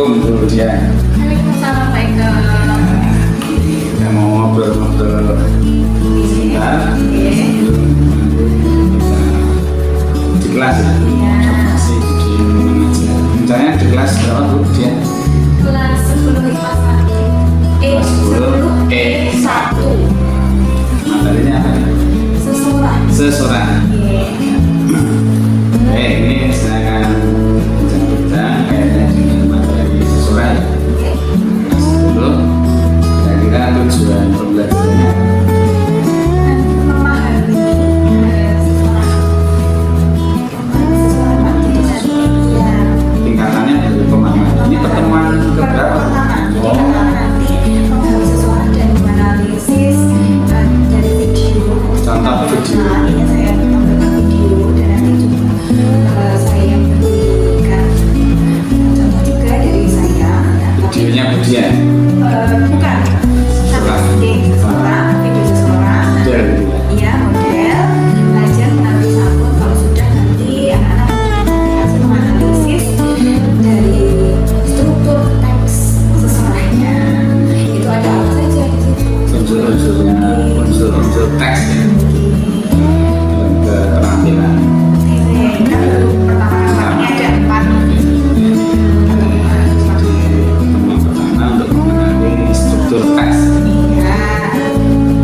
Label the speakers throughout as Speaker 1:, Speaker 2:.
Speaker 1: Assalamualaikum Bu Dian.
Speaker 2: Waalaikumsalam Pak Eka.
Speaker 1: Kita mau ngobrol-ngobrol sebentar. Di kelas ya? Masih di mengajar. Misalnya di kelas berapa Bu Dian?
Speaker 2: Kelas 10 IPA 1.
Speaker 1: 10 E1. Materinya apa ya?
Speaker 2: Seseorang.
Speaker 1: Seseorang. Ini saya akan bincang-bincang kaitannya dengan materi seseorang. Kelas 10. Kira-kira tujuan pembelajarannya
Speaker 2: Memahami seseorang.
Speaker 1: tingkatannya dari pemahaman. Ini pertemuan keberapa? Oh,
Speaker 2: Nanti memahami seseorang dan menganalisis dari video.
Speaker 1: contoh video.
Speaker 2: Ini saya tampilkan video dan nanti juga saya berikan contoh juga dari saya.
Speaker 1: Videonya Bu Dian.
Speaker 2: Bukan seseorang, video seseorang.
Speaker 1: Model gitu ya.
Speaker 2: Iya, model. Belajar mengambil sampel. Kalau sudah nanti anak-anak menganalisis dari struktur teks seseorangnya. Itu ada apa saja di situ?
Speaker 1: Unsur-unsurnya, unsur-unsur teks ya. Dan keterampilan.
Speaker 2: Kan baru pertama-tama ini ada 4.
Speaker 1: Pertemuan pertama untuk mengenali struktur teks.
Speaker 2: Iya.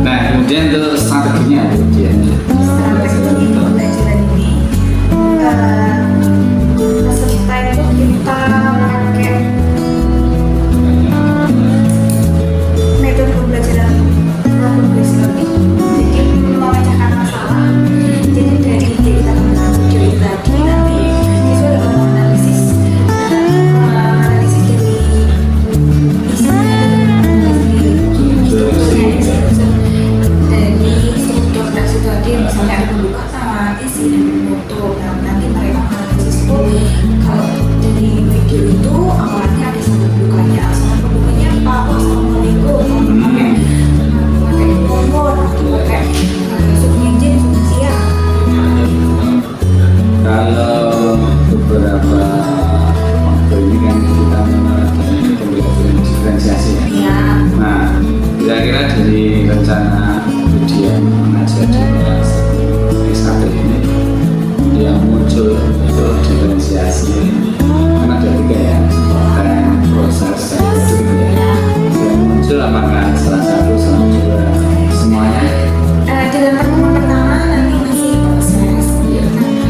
Speaker 1: Nah, kemudian untuk strateginya Bu Dian.
Speaker 2: Strategi pembelajaran ini peserta itu kita pakai metode pembelajaran problem based learning. Jadi memecahkan masalah. Jadi dari kita menggunakan video itu tadi nanti siswa dapat menganalisis dari struktur teks itu tadi, misalnya ada pembukaan, isi dan foto. Nah, nanti mereka menganalisis itu kalau dari video itu awalnya ada sama pembukanya, sama pembukanya apa? Oh, assalamualaikum. Pakai nomor, pakai subjek, siang.
Speaker 1: Kalau beberapa waktu ini kan kita menerapkan pembelajaran diferensiasi ya.
Speaker 2: Ya,
Speaker 1: Nah, kira-kira dari rencana Bu Dian mengajar di kelas S1 ini yang muncul itu diferensiasi kan ada 3 ya, konten, proses, dan metode gitu ya. Yang muncul apakah salah satu, salah 2, semuanya?
Speaker 2: dalam pertemuan pertama nanti masih proses,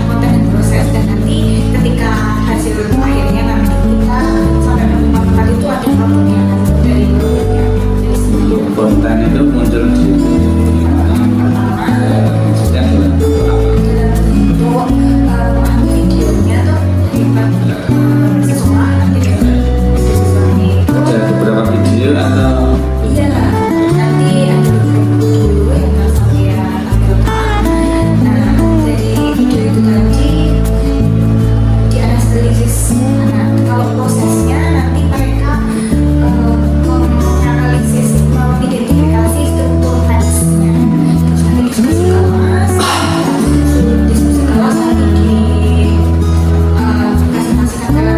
Speaker 2: konten dan proses, dan nanti ketika hasil akhirnya nanti kita sampai pertemuan kali itu ada produknya dari produknya dari
Speaker 1: Untuk
Speaker 2: semua
Speaker 1: konten itu muncul di maksudnya dalam bentuk apa?
Speaker 2: dalam bentuk videonya tuh dari seseorang nanti dari seseorang itu
Speaker 1: Ada beberapa video atau
Speaker 2: iya nanti ada beberapa video yang akan saya tampilkan. Nah, dari video itu tadi dianalisis. Nah, kalau prosesnya nanti mereka menganalisis, mengidentifikasi struktur teksnya. Terus nanti diskusi kelas, nanti dipresentasikan ke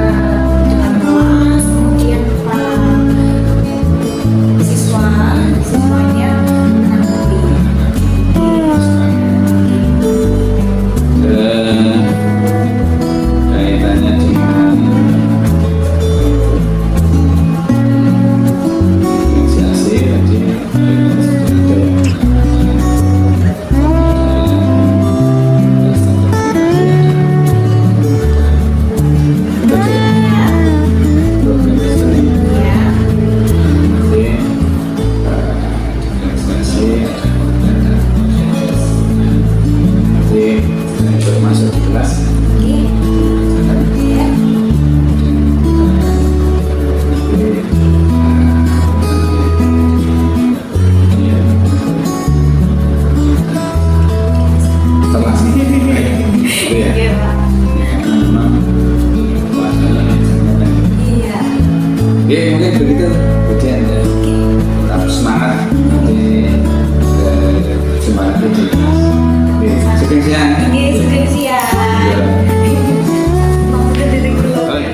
Speaker 2: depan kelas, kemudian para siswanya menanggapi.
Speaker 1: kaitannya dengan diferensiasi tadi masuk di kelas. Oke, mungkin begitu. Kemudian tetap semangat. Semangat itu. Oke, sekian.
Speaker 2: Ini skripsian.
Speaker 1: Iya.
Speaker 2: Maksudnya dari guru.
Speaker 1: Oh, iya.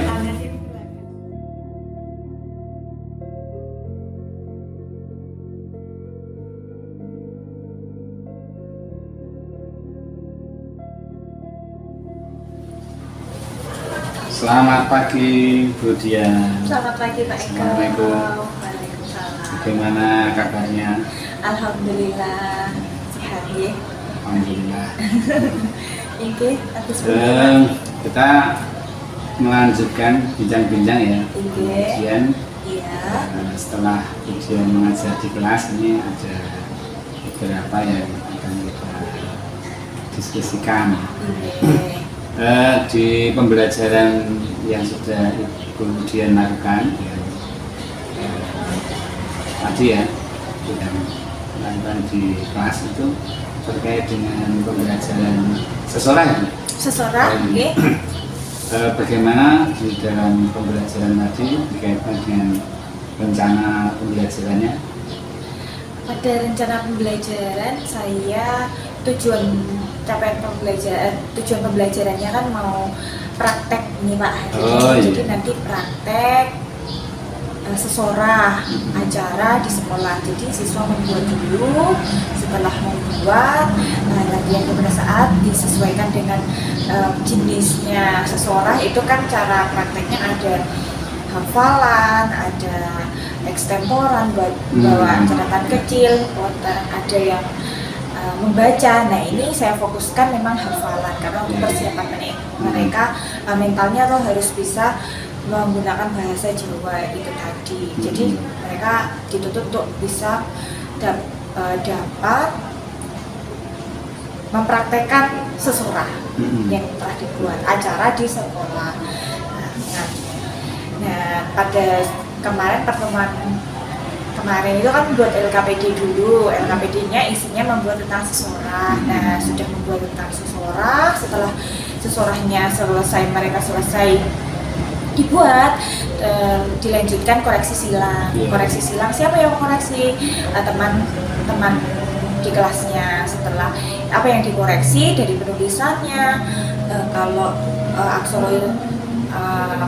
Speaker 1: Selamat pagi Bu Dian.
Speaker 2: Selamat pagi Pak Eko.
Speaker 1: Assalamualaikum.
Speaker 2: Waalaikumsalam.
Speaker 1: Bagaimana kabarnya?
Speaker 2: Alhamdulillah sehat ya.
Speaker 1: Alhamdulillah.
Speaker 2: Ini habis
Speaker 1: Kita melanjutkan bincang-bincang ya. Kemudian
Speaker 2: Iya.
Speaker 1: setelah ujian mengajar di kelas ini ada beberapa yang akan kita diskusikan. Di pembelajaran yang sudah Ibu Dian lakukan tadi ya, yang lakukan di kelas itu terkait dengan pembelajaran seseorang.
Speaker 2: Oke.
Speaker 1: Bagaimana di dalam pembelajaran tadi dikaitkan dengan rencana pembelajarannya?
Speaker 2: Pada rencana pembelajaran saya tujuan pembelajarannya kan mau praktek nih Pak. Jadi nanti praktek sesorah acara di sekolah. Jadi siswa membuat dulu, setelah membuat latihan beberapa saat disesuaikan dengan jenisnya sesorah. Itu kan cara prakteknya ada hafalan, ada ekstemporan buat bawa catatan kecil, ada yang membaca. Nah ini saya fokuskan memang hafalan karena untuk persiapan mereka mentalnya tuh harus bisa menggunakan bahasa Jawa itu tadi. Jadi mereka dituntut untuk bisa dapat mempraktekkan sesorah yang telah dibuat acara di sekolah. Nah pada pertemuan kemarin itu kan buat LKPD dulu. LKPD-nya isinya membuat tentang sesorah. Nah, sudah membuat tentang sesorah, setelah sesorahnya mereka selesai dibuat, dilanjutkan koreksi silang. Koreksi silang siapa yang koreksi? Teman-teman di kelasnya. Setelah apa yang dikoreksi dari penulisannya, kalau aksara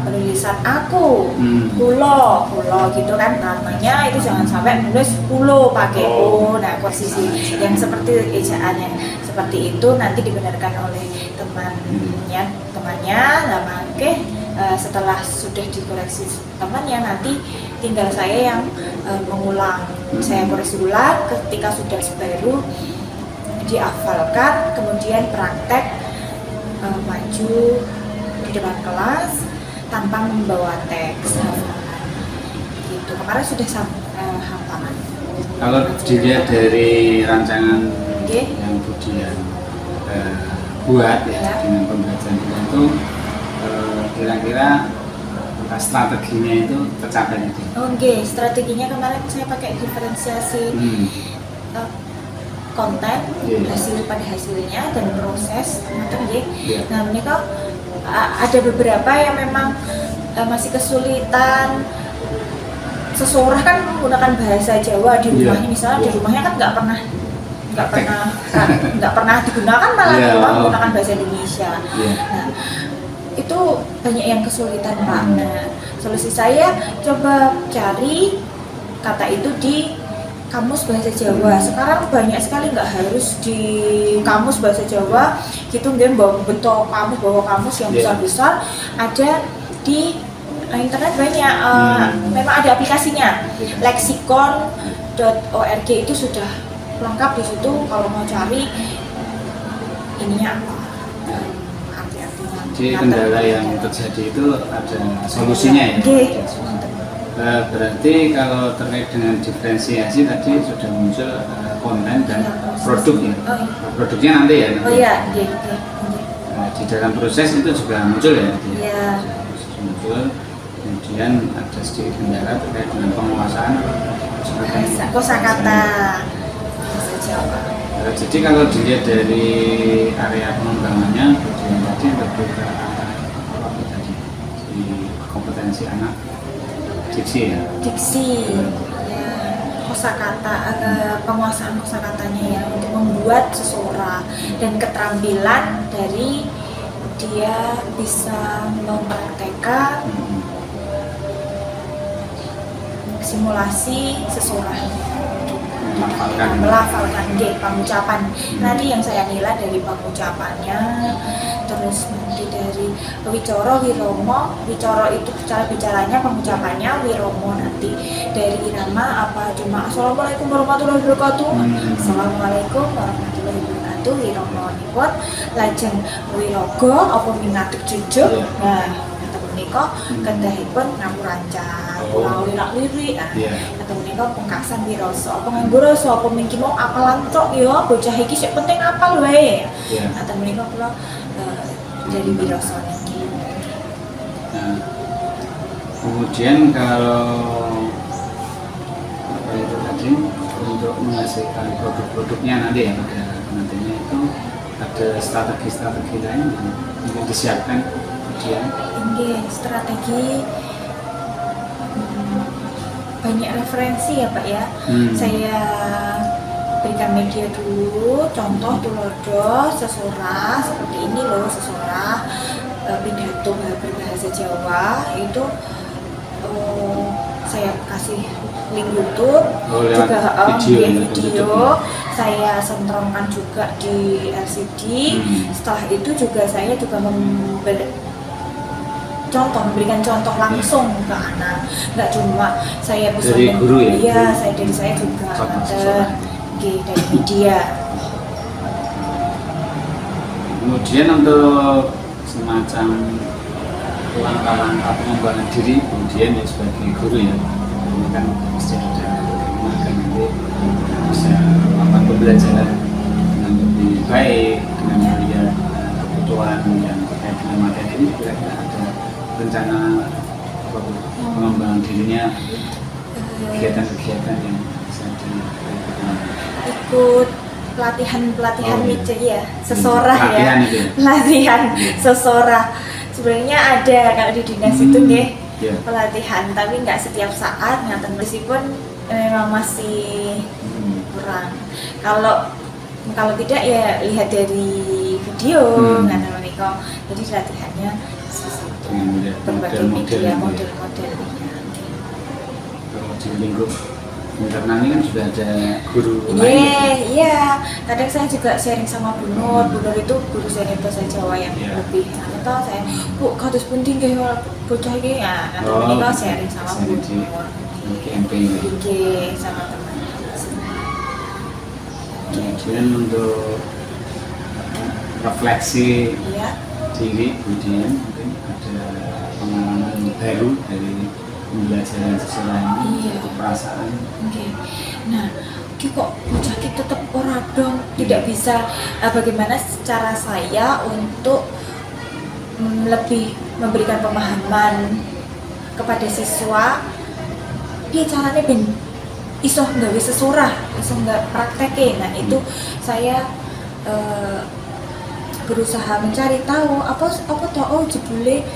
Speaker 2: penulisan aku, pulo gitu kan namanya, itu jangan sampai nulis pulo pakai o. Nah posisi yang seperti ejaannya seperti itu nanti dibenarkan oleh temannya. Nah makanya setelah sudah dikoreksi temannya, nanti tinggal saya yang mengulang. Saya koreksi ulang ketika sudah baru dihafalkan, kemudian praktek maju di depan kelas tanpa membawa teks gitu. Kemarin sudah hafalan.
Speaker 1: Kalau dilihat dari rancangan yang Bu Dian buat ya dengan pembelajaran itu, kira-kira strateginya itu tercapai itu?
Speaker 2: Strateginya kemarin saya pakai diferensiasi konten, hasil pada hasilnya dan proses Nah mereka ada beberapa yang memang masih kesulitan. Sesorah kan menggunakan bahasa Jawa di rumahnya, misalnya di rumahnya kan nggak pernah digunakan, malah menggunakan bahasa Indonesia. Nah itu banyak yang kesulitan Pak. Nah solusi saya coba cari kata itu di kamus bahasa Jawa. Sekarang banyak sekali, nggak harus di kamus bahasa Jawa gitu, dia bawa kamus yang besar-besar, ada di internet banyak. Memang ada aplikasinya, lexicon.org itu sudah lengkap di situ. Kalau mau cari ininya apa, arti-artinya.
Speaker 1: Jadi kendala yang terjadi itu ada solusinya ya? Berarti kalau terkait dengan diferensiasi tadi sudah muncul konten dan produk ya? Produknya nanti ya? Di dalam proses itu juga muncul ya? Muncul, kemudian ada sedikit kendala terkait dengan penguasaan
Speaker 2: kosakata.
Speaker 1: Jadi kalau dilihat dari area pengembangannya, tadi lebih ke arah apa tadi? Di kompetensi anak. Diksi ya?
Speaker 2: Kosakata, penguasaan kosakatanya ya, untuk membuat sesorah dan keterampilan dari dia bisa mempraktekkan simulasi sesorah, melafalkan pengucapan. Nanti yang saya nilai dari pengucapannya, terus nanti dari Wicara, Wiromo. Wicara itu cara bicaranya, pengucapannya. Wiromo nanti dari irama apa cuma Assalamualaikum warahmatullahi wabarakatuh. Assalamualaikum warahmatullahi wabarakatuh. Wiromo nipun lajeng Wirogo apa minatuk jujuk. Nah, kata menika kedahipun ngamurancan, lak lirik. Kata menika pungkasan wirasa. Apa nganggo rasa apa mungkin mau apalan tok ya, bocah iki sik penting apal wae. Kata menika kula jadi wirasa niki.
Speaker 1: Nah, kemudian kalau apa itu tadi untuk menghasilkan produk-produknya nanti ya pada nantinya itu ada strategi-strategi lain yang mungkin disiapkan kemudian.
Speaker 2: Strategi banyak referensi ya Pak ya. Saya berikan media dulu, contoh tulodo sesorah seperti ini loh, sesorah pidato berbahasa Jawa itu saya kasih link YouTube, juga video saya sentrongkan juga di LCD. Setelah itu juga saya juga memberikan contoh langsung ke anak, nggak cuma saya bisa
Speaker 1: dari guru ya?
Speaker 2: Iya, saya juga ada dari media.
Speaker 1: Kemudian untuk semacam langkah-langkah pengembangan diri kemudian ya sebagai guru ya, ini kan pasti ada bagaimana kan nanti bisa melakukan pembelajaran dengan lebih baik dengan melihat kebutuhan yang terkait dengan materi ini. Kira-kira ada rencana apa pengembangan dirinya, kegiatan-kegiatan yang bisa dilakukan?
Speaker 2: Ikut pelatihan media ya, sesorah ya, pelatihan sesorah. Sebenarnya ada kalau di dinas itu deh pelatihan, tapi nggak setiap saat, ngaten meskipun memang masih kurang. Kalau tidak ya lihat dari video, ngaten menika. Jadi latihannya berbagai media model-modelnya.
Speaker 1: Kalau di lingkup internal ini kan sudah ada guru lain.
Speaker 2: Iya. Kadang saya juga sharing sama Bu Nur. Bu Nur itu guru senior bahasa Jawa yang lebih. Atau saya, Bu, kados pundi nggih bocah iki ya. Nanti menika sharing sama Bu Nur. Oke, sama teman.
Speaker 1: Kemudian untuk refleksi diri, kemudian mungkin ada pengalaman baru dari pembelajaran seseorang ini, perasaan.
Speaker 2: Nah, kok bocah kita tetap ora dong, tidak bisa. Bagaimana cara saya untuk lebih memberikan pemahaman kepada siswa? Piye caranya ben iso nggawe sesorah, iso nggak praktekin. Nah itu saya berusaha mencari tahu apa toh jebule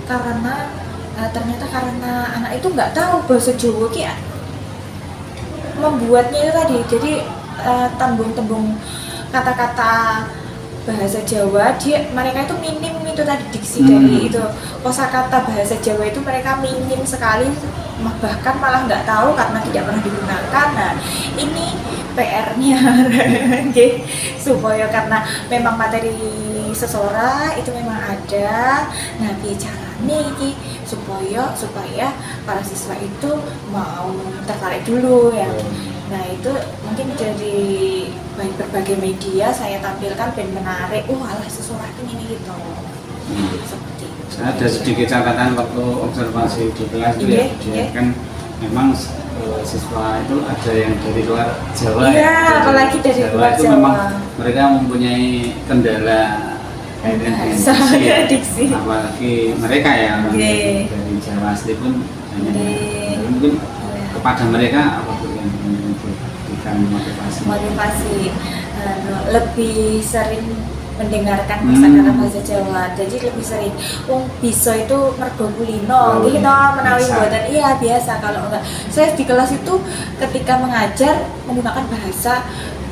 Speaker 2: karena ternyata karena anak itu nggak tahu bahasa Jawa ki membuatnya itu tadi, jadi tembung-tembung kata-kata bahasa Jawa mereka itu minim itu tadi, diksi dari itu kosakata bahasa Jawa itu mereka minim sekali, bahkan malah nggak tahu karena tidak pernah digunakan. Nah ini PR-nya supaya karena memang materi sesorah itu memang ada. Nah bicaranya ini supaya para siswa itu mau tertarik dulu ya. Nah itu mungkin dari berbagai media saya tampilkan dan menarik. Alah sesorah ini gitu. Seperti itu.
Speaker 1: Saya ada sedikit catatan waktu observasi di kelas itu ya, kan memang siswa itu ada yang dari luar Jawa
Speaker 2: apalagi dari luar
Speaker 1: itu
Speaker 2: Jawa.
Speaker 1: Memang mereka mempunyai kendala dengan diksi, apalagi mereka yang dari Jawa asli pun mungkin kepada mereka apa yang memberikan motivasi
Speaker 2: lebih sering mendengarkan kosakata bahasa Jawa, jadi lebih sering bisa itu mergo kulino gitu menawi buatan biasa. Kalau enggak saya di kelas itu ketika mengajar menggunakan bahasa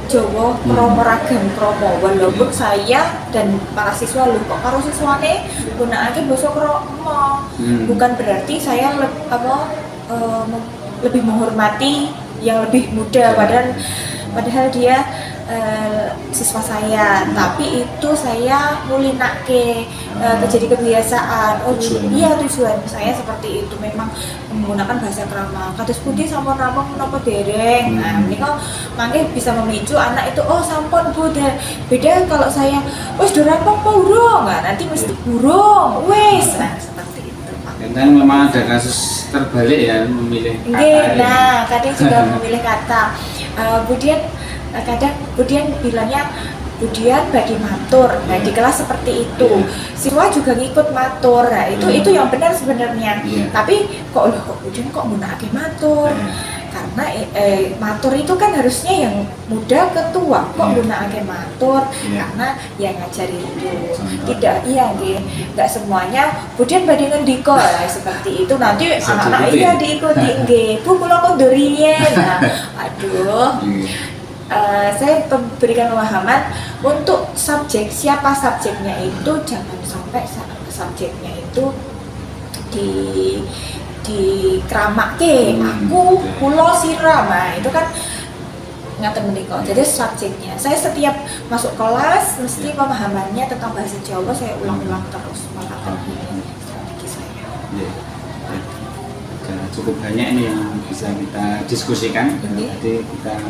Speaker 2: Jawa kromo ragam kromo, walaupun saya dan para siswa kok karo siswane gunakake basa kromo, bukan berarti saya lebih menghormati yang lebih muda, padahal dia siswa saya, tapi itu saya mulinake terjadi kebiasaan. Oh iya, tujuan saya seperti itu, memang menggunakan bahasa krama. Kados pundi sampun rampung menapa dereng. Nah, menika mangke bisa memicu anak itu, oh sampun Bu, beda kalau saya wis do rampung apa urung. Nah, nanti mesti urung, wis. Nah, seperti itu Pak.
Speaker 1: Dan memang ada kasus terbalik ya, memilih kata.
Speaker 2: Nah, kadang juga memilih kata. Kemudian bilangnya kemudian bagi matur. Nah, di kelas seperti itu. Siswa juga ngikut matur. Nah, itu yang benar sebenarnya. Tapi kok kemudian kok nggunakake matur? Karena matur itu kan harusnya yang muda ke tua. Kok nggunakake matur? Karena yang ngajari itu. Tidak, enggak semuanya kemudian badhe ngendika seperti itu. Nanti anak-anak iya diikuti nggih. Bu kula kondur riyen. Nah, aduh. Saya berikan pemahaman untuk subjek, siapa subjeknya itu, jangan sampai subjeknya itu di kramake aku pulau siram. Nah, itu kan ngaten menika. Jadi subjeknya, saya setiap masuk kelas mesti pemahamannya tentang bahasa Jawa saya ulang-ulang terus melakukan ini strategi saya.
Speaker 1: Cukup banyak ini yang bisa kita diskusikan. Nanti kita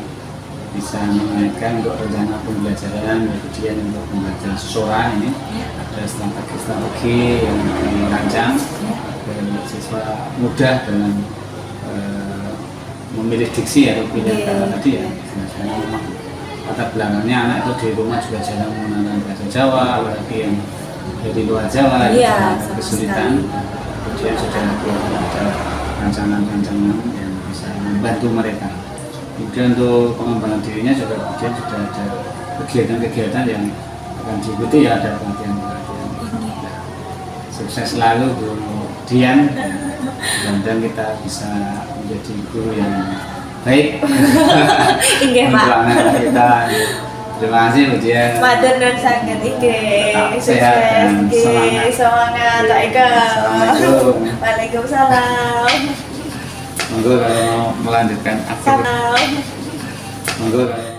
Speaker 1: bisa mengaitkan untuk rencana pembelajaran, kemudian untuk membaca suara ini ada strategi yang dirancang agar siswa mudah dalam memilih diksi atau pilihan kata tadi ya. Karena memang latar belakangnya anak itu di rumah juga jarang menggunakan bahasa Jawa, apalagi yang dari luar Jawa kesulitan. Kemudian sudah ada rancangan-rancangan yang bisa membantu mereka. Kemudian untuk pengembangan dirinya juga kemudian sudah ada kegiatan-kegiatan yang akan diikuti ya, ada pelatihan-pelatihan. Sukses selalu Bu Dian, dan kita bisa menjadi guru yang baik.
Speaker 2: Inggih Pak.
Speaker 1: Kita terima kasih Bu Dian.
Speaker 2: Matur nuwun sanget inggih.
Speaker 1: Sehat dan
Speaker 2: semangat.
Speaker 1: Assalamualaikum.
Speaker 2: Waalaikumsalam.
Speaker 1: Monggo kalau mau melanjutkan aktivitas. Monggo kalau